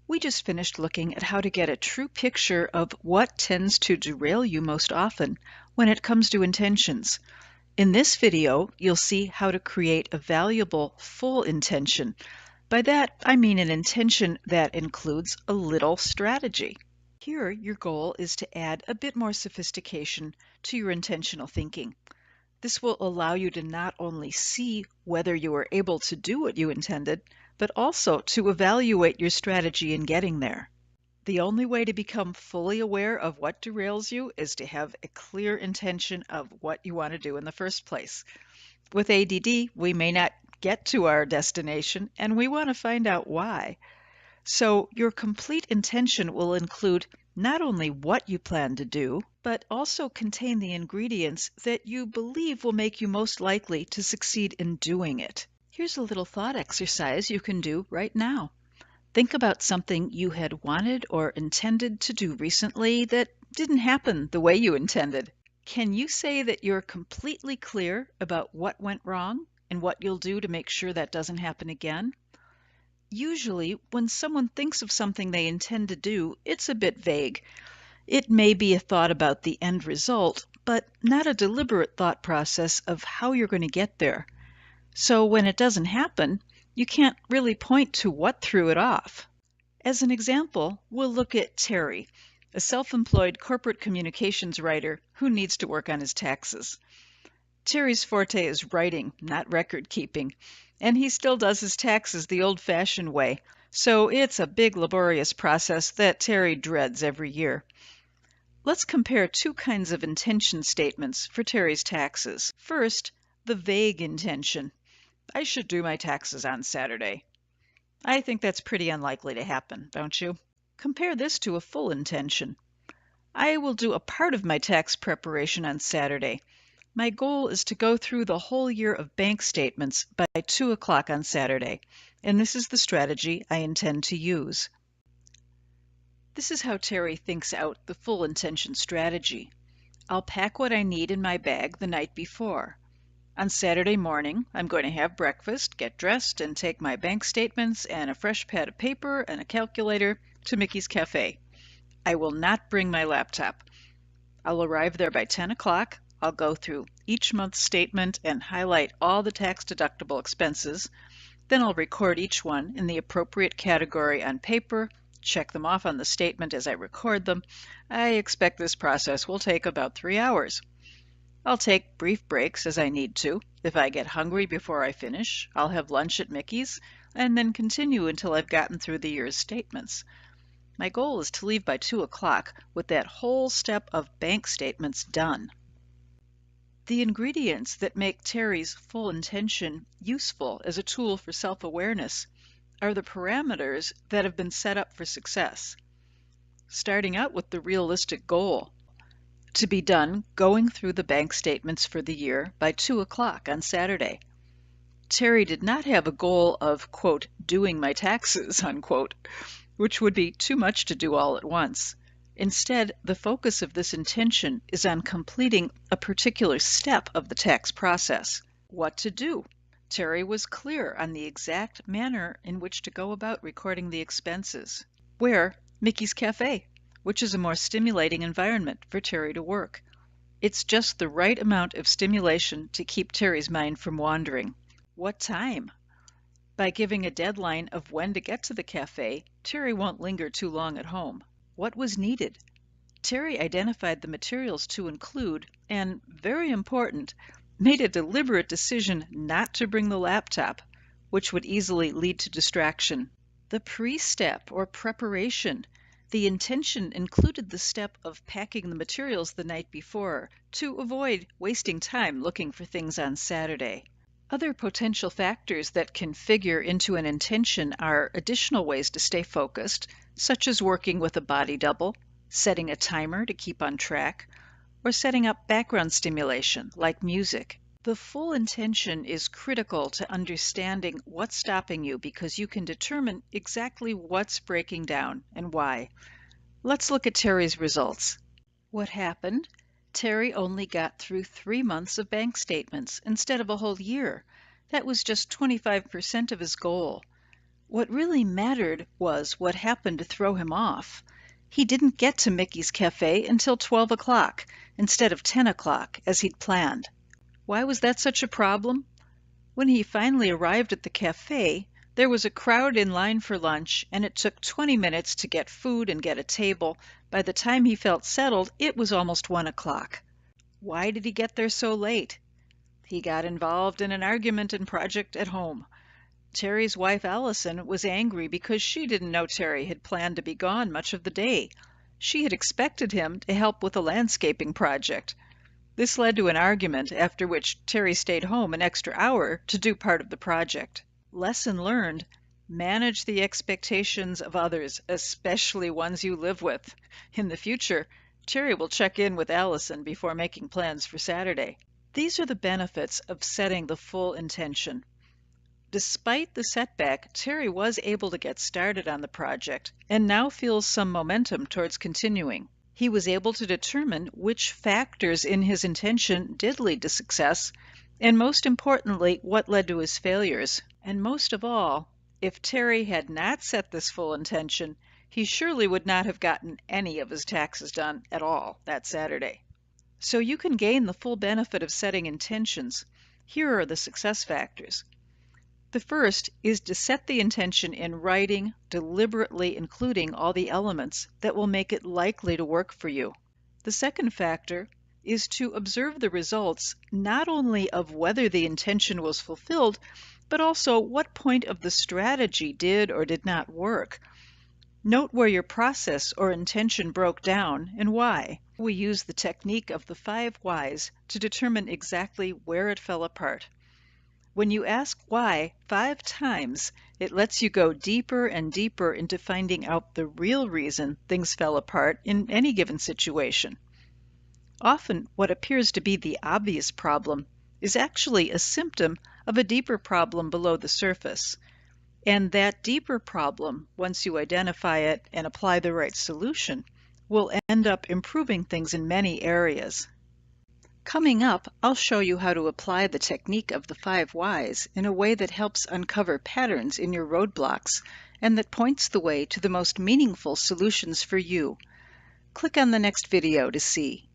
We just finished looking at how to get a true picture of what tends to derail you most often when it comes to intentions. In this video, you'll see how to create a valuable full intention. By that, I mean an intention that includes a little strategy. Here, your goal is to add a bit more sophistication to your intentional thinking. This will allow you to not only see whether you were able to do what you intended, but also to evaluate your strategy in getting there. The only way to become fully aware of what derails you is to have a clear intention of what you want to do in the first place. With ADD, we may not get to our destination, and we want to find out why. So your complete intention will include not only what you plan to do, but also contain the ingredients that you believe will make you most likely to succeed in doing it. Here's a little thought exercise you can do right now. Think about something you had wanted or intended to do recently that didn't happen the way you intended. Can you say that you're completely clear about what went wrong and what you'll do to make sure that doesn't happen again? Usually, when someone thinks of something they intend to do, it's a bit vague. It may be a thought about the end result, but not a deliberate thought process of how you're going to get there. So when it doesn't happen, you can't really point to what threw it off. As an example, we'll look at Terry, a self-employed corporate communications writer who needs to work on his taxes. Terry's forte is writing, not record keeping, and he still does his taxes the old-fashioned way, so it's a big laborious process that Terry dreads every year. Let's compare two kinds of intention statements for Terry's taxes. First, the vague intention. I should do my taxes on Saturday. I think that's pretty unlikely to happen, don't you? Compare this to a full intention. I will do a part of my tax preparation on Saturday. My goal is to go through the whole year of bank statements by 2 o'clock on Saturday, and this is the strategy I intend to use. This is how Terry thinks out the full intention strategy. I'll pack what I need in my bag the night before. On Saturday morning, I'm going to have breakfast, get dressed, and take my bank statements and a fresh pad of paper and a calculator to Mickey's Cafe. I will not bring my laptop. I'll arrive there by 10 o'clock. I'll go through each month's statement and highlight all the tax-deductible expenses. Then I'll record each one in the appropriate category on paper, check them off on the statement as I record them. I expect this process will take about 3 hours. I'll take brief breaks as I need to. If I get hungry before I finish, I'll have lunch at Mickey's and then continue until I've gotten through the year's statements. My goal is to leave by 2 o'clock with that whole step of bank statements done. The ingredients that make Terry's full intention useful as a tool for self-awareness are the parameters that have been set up for success. Starting out with the realistic goal, to be done going through the bank statements for the year by 2 o'clock on Saturday. Terry did not have a goal of, quote, doing my taxes, unquote, which would be too much to do all at once. Instead, the focus of this intention is on completing a particular step of the tax process. What to do? Terry was clear on the exact manner in which to go about recording the expenses. Where? Mickey's Cafe, which is a more stimulating environment for Terry to work. It's just the right amount of stimulation to keep Terry's mind from wandering. What time? By giving a deadline of when to get to the cafe, Terry won't linger too long at home. What was needed? Terry identified the materials to include, and, very important, made a deliberate decision not to bring the laptop, which would easily lead to distraction. The pre-step or preparation. The intention included the step of packing the materials the night before to avoid wasting time looking for things on Saturday. Other potential factors that can figure into an intention are additional ways to stay focused, such as working with a body double, setting a timer to keep on track, or setting up background stimulation like music. The full intention is critical to understanding what's stopping you because you can determine exactly what's breaking down and why. Let's look at Terry's results. What happened? Terry only got through 3 months of bank statements instead of a whole year. That was just 25% of his goal. What really mattered was what happened to throw him off. He didn't get to Mickey's Cafe until 12 o'clock instead of 10 o'clock as he'd planned. Why was that such a problem? When he finally arrived at the cafe, there was a crowd in line for lunch, and it took 20 minutes to get food and get a table. By the time he felt settled, it was almost 1 o'clock. Why did he get there so late? He got involved in an argument and project at home. Terry's wife Allison was angry because she didn't know Terry had planned to be gone much of the day. She had expected him to help with a landscaping project. This led to an argument, after which Terry stayed home an extra hour to do part of the project. Lesson learned: manage the expectations of others, especially ones you live with. In the future, Terry will check in with Allison before making plans for Saturday. These are the benefits of setting the full intention. Despite the setback, Terry was able to get started on the project and now feels some momentum towards continuing. He was able to determine which factors in his intention did lead to success, and most importantly, what led to his failures. And most of all, if Terry had not set this full intention, he surely would not have gotten any of his taxes done at all that Saturday. So you can gain the full benefit of setting intentions. Here are the success factors. The first is to set the intention in writing, deliberately including all the elements that will make it likely to work for you. The second factor is to observe the results not only of whether the intention was fulfilled, but also what point of the strategy did or did not work. Note where your process or intention broke down and why. We use the technique of the 5 whys to determine exactly where it fell apart. When you ask why 5 times, it lets you go deeper and deeper into finding out the real reason things fell apart in any given situation. Often, what appears to be the obvious problem is actually a symptom of a deeper problem below the surface. And that deeper problem, once you identify it and apply the right solution, will end up improving things in many areas. Coming up, I'll show you how to apply the technique of the 5 whys in a way that helps uncover patterns in your roadblocks and that points the way to the most meaningful solutions for you. Click on the next video to see.